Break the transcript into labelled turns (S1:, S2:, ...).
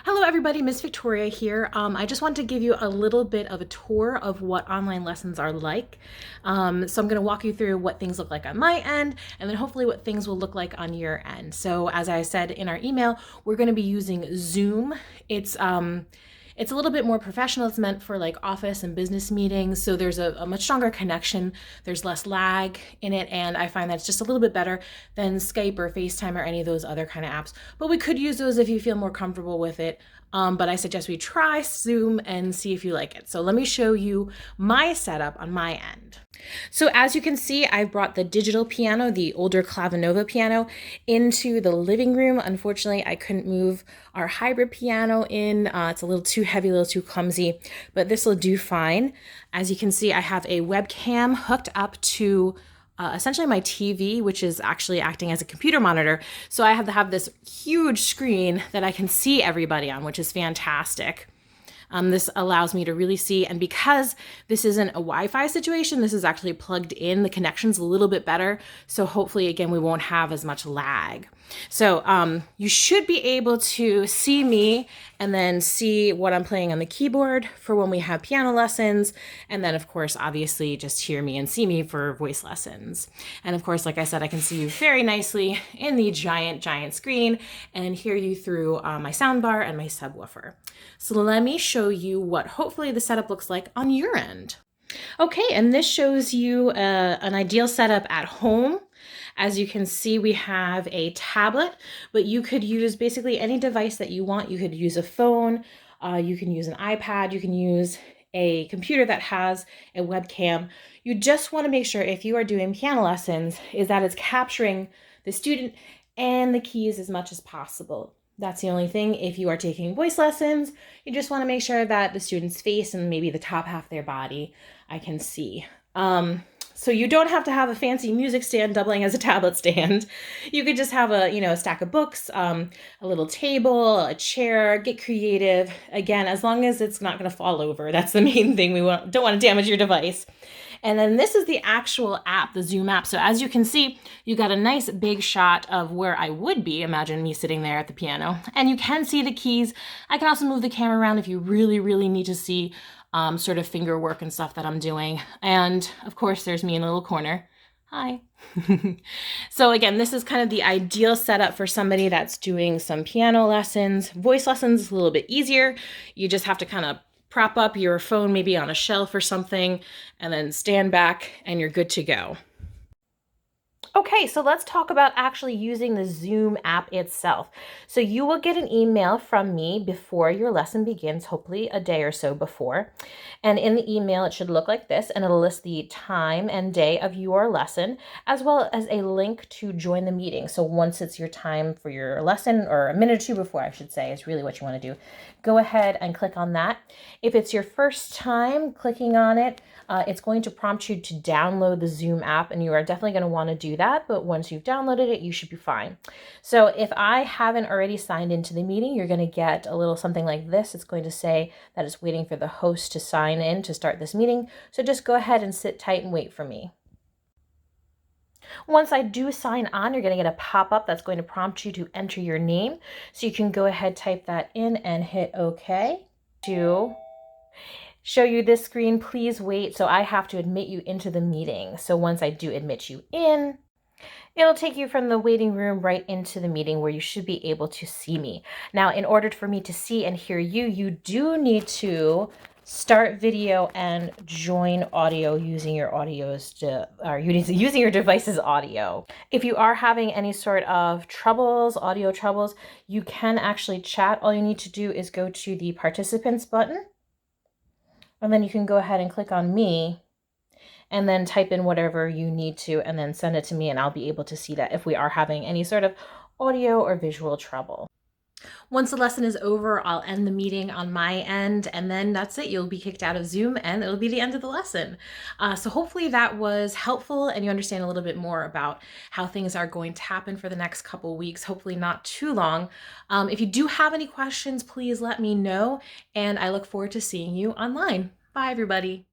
S1: Hello everybody, Miss Victoria here. I just want to give you a little bit of a tour of what online lessons are like. So I'm going to walk you through what things look like on my end and then hopefully what things will look like on your end. So as I said in our email, we're going to be using Zoom. It's a little bit more professional. It's meant for like office and business meetings. So there's a much stronger connection. There's less lag in it. And I find that it's just a little bit better than Skype or FaceTime or any of those other kind of apps. But we could use those if you feel more comfortable with it. But I suggest we try Zoom and see if you like it. So let me show you my setup on my end. So as you can see, I've brought the digital piano, the older Clavinova piano, into the living room. Unfortunately, I couldn't move our hybrid piano in. It's a little too heavy, a little too clumsy, but this will do fine. As you can see, I have a webcam hooked up to essentially my TV, which is actually acting as a computer monitor. So I have to have this huge screen that I can see everybody on, which is fantastic. This allows me to really see, and because this isn't a Wi-Fi situation, this is actually plugged in, the connection's a little bit better, so hopefully, again, we won't have as much lag. So you should be able to see me and then see what I'm playing on the keyboard for when we have piano lessons, and then, of course, obviously, just hear me and see me for voice lessons. And of course, like I said, I can see you very nicely in the giant screen and hear you through my soundbar and my subwoofer. So let me show you what hopefully the setup looks like on your end. Okay, and this shows you an ideal setup at home. As you can see, we have a tablet, but you could use basically any device that you want. You could use a phone, you can use an iPad, you can use a computer that has a webcam. You just want to make sure if you are doing piano lessons is that it's capturing the student and the keys as much as possible. That's the only thing. If you are taking voice lessons, you just want to make sure that the student's face and maybe the top half of their body I can see. So you don't have to have a fancy music stand doubling as a tablet stand. You could just have a stack of books, a little table, a chair, get creative. Again, as long as it's not going to fall over. That's the main thing. We don't want to damage your device. And then this is the actual app, the Zoom app. So as you can see, you got a nice big shot of where I would be. Imagine me sitting there at the piano. And you can see the keys. I can also move the camera around if you really need to see sort of finger work and stuff that I'm doing. And of course, there's me in a little corner. Hi. So again, this is kind of the ideal setup for somebody that's doing some piano lessons. Voice lessons is a little bit easier. You just have to kind of prop up your phone maybe on a shelf or something, and then stand back and you're good to go. Okay, so let's talk about actually using the Zoom app itself. So you will get an email from me before your lesson begins, hopefully a day or so before. And in the email, it should look like this, and it'll list the time and day of your lesson, as well as a link to join the meeting. So once it's your time for your lesson, or a minute or two before, I should say, is really what you want to do. Go ahead and click on that. If it's your first time clicking on it, it's going to prompt you to download the Zoom app, and you are definitely going to want to do that. But once you've downloaded it, you should be fine. So if I haven't already signed into the meeting, you're going to get a little something like this. It's going to say that it's waiting for the host to sign in to start this meeting. So just go ahead and sit tight and wait for me. Once I do sign on, you're going to get a pop-up that's going to prompt you to enter your name. So you can go ahead, type that in, and hit OK. To show you this screen, please wait. So I have to admit you into the meeting. So once I do admit you in, it'll take you from the waiting room right into the meeting where you should be able to see me. Now, in order for me to see and hear you, you do need to start video and join audio using your using your device's audio. If you are having any sort of audio troubles, you can actually chat. All you need to do is go to the participants button, and then you can go ahead and click on me and then type in whatever you need to and then send it to me, and I'll be able to see that if we are having any sort of audio or visual trouble. Once the lesson is over, I'll end the meeting on my end, and then that's it. You'll be kicked out of Zoom, and it'll be the end of the lesson. So hopefully that was helpful, and you understand a little bit more about how things are going to happen for the next couple weeks, hopefully not too long. If you do have any questions, please let me know, and I look forward to seeing you online. Bye, everybody.